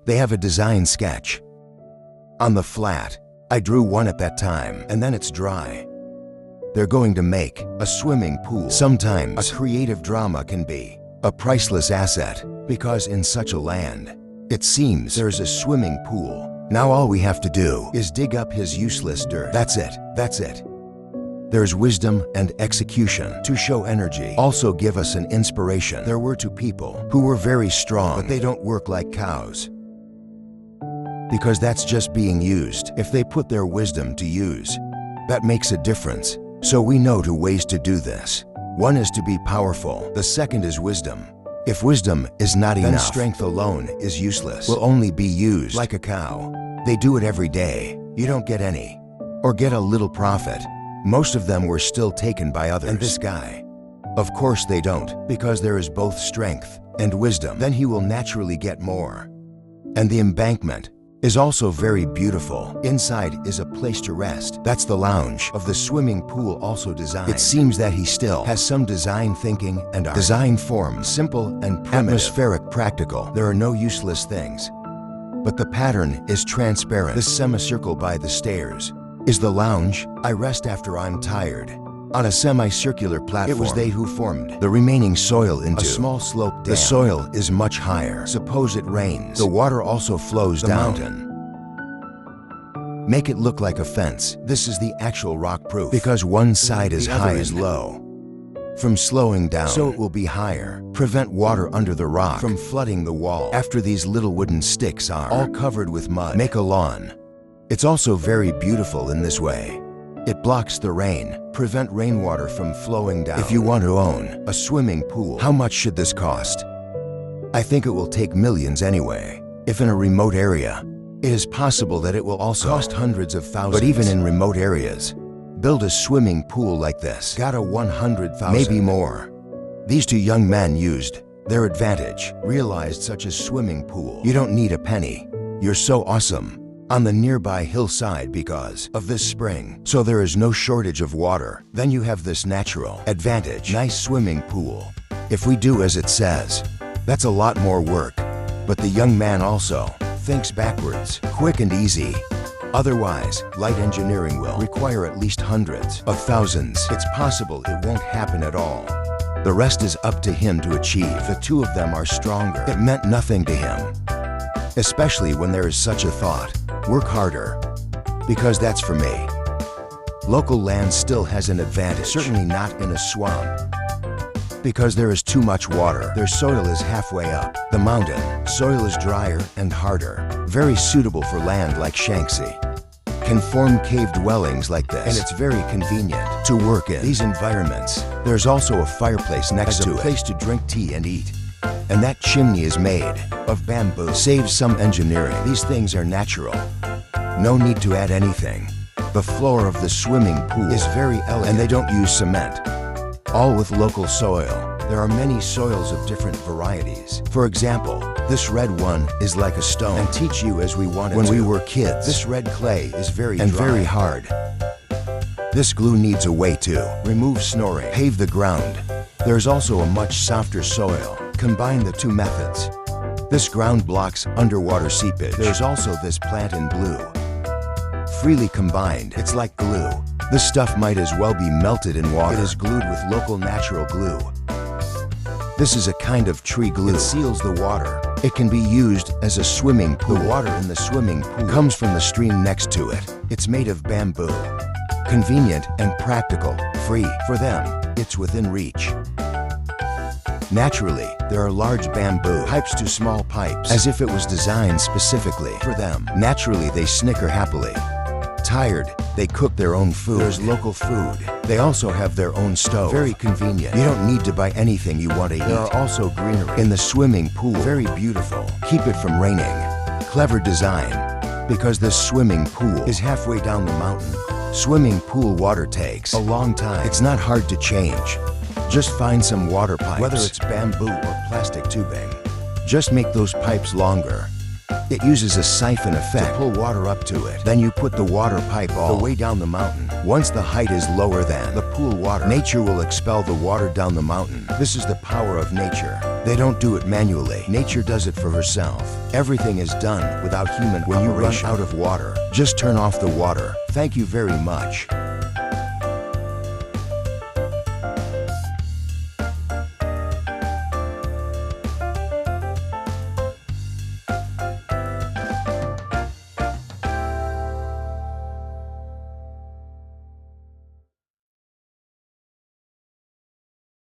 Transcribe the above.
They have a design sketch. On the flat, I drew one at that time, and then it's dry. They're going to make a swimming pool. Sometimes a creative drama can be a priceless asset, because in such a land, it seems there's a swimming pool. Now all we have to do is dig up his useless dirt. That's it. That's it. There's wisdom and execution to show energy. Also give us an inspiration. There were two people who were very strong, but they don't work like cows, because that's just being used. If they put their wisdom to use, that makes a difference. So we know two ways to do this. One is to be powerful. The second is wisdom. If wisdom is not enough, then strength alone is useless. Will only be used like a cow. They do it every day. You don't get any, or get a little profit. Most of them were still taken by others. And this guy, of course they don't, because there is both strength and wisdom. Then he will naturally get more. And the embankment is also very beautiful. Inside is a place to rest. That's the lounge of the swimming pool, also designed. It seems that he still has some design thinking and art. Design form, simple and primitive. Atmospheric, practical. There are no useless things. But the pattern is transparent. This semicircle by the stairs is the lounge. I rest after I'm tired on a semicircular platform. It was they who formed the remaining soil into a small slope dam. The soil is much higher. Suppose it rains, the water also flows down the mountain. Make it look like a fence. This is the actual rock proof, because one side is high and low. From slowing down, so it will be higher. Prevent water under the rock from flooding the wall. After these little wooden sticks are all covered with mud, make a lawn. It's also very beautiful in this way. It blocks the rain, prevent rainwater from flowing down. If you want to own a swimming pool, how much should this cost? I think it will take millions anyway. If in a remote area, it is possible that it will also cost hundreds of thousands. But even in remote areas, build a swimming pool like this. Got a 100,000, maybe more. These two young men used their advantage, realized such a swimming pool. You don't need a penny. You're so awesome. On the nearby hillside because of this spring, so there is no shortage of water. Then you have this natural advantage. Nice swimming pool. If we do as it says, that's a lot more work. But the young man also thinks backwards, quick and easy. Otherwise, light engineering will require at least hundreds of thousands. It's possible it won't happen at all. The rest is up to him to achieve. The two of them are stronger. It meant nothing to him, especially when there is such a thought. Work harder, because that's for me. Local land still has an advantage, certainly not in a swamp, because there is too much water. Their soil is halfway up the mountain. Soil is drier and harder, very suitable for land like Shanxi. Can form cave dwellings like this, and it's very convenient to work in these environments. There's also a fireplace next to it, a place to drink tea and eat. And that chimney is made of bamboo. Saves some engineering. These things are natural. No need to add anything. The floor of the swimming pool is very elegant, and they don't use cement. All with local soil. There are many soils of different varieties. For example, this red one is like a stone, and teach you as we wanted when we were kids. This red clay is very dry and very hard. This glue needs a way to remove snoring. Pave the ground. There's also a much softer soil. Combine the two methods. This ground blocks underwater seepage. There's also this plant in blue. Freely combined, it's like glue. This stuff might as well be melted in water. It is glued with local natural glue. This is a kind of tree glue. It seals the water. It can be used as a swimming pool. The water in the swimming pool comes from the stream next to it. It's made of bamboo. Convenient and practical. Free for them. It's within reach. Naturally, there are large bamboo pipes to small pipes, as if it was designed specifically for them. Naturally, they snicker happily. Tired, they cook their own food. There's local food. They also have their own stove. Very convenient. You don't need to buy anything you want to eat. There are also greenery in the swimming pool. Very beautiful. Keep it from raining. Clever design, because this swimming pool is halfway down the mountain. Swimming pool water takes a long time. It's not hard to change. Just find some water pipes, whether it's bamboo or plastic tubing. Just make those pipes longer. It uses a siphon effect to pull water up to it. Then you put the water pipe all the way down the mountain. Once the height is lower than the pool water, nature will expel the water down the mountain. This is the power of nature. They don't do it manually. Nature does it for herself. Everything is done without human operation. When you run out of water, just turn off the water. Thank you very much.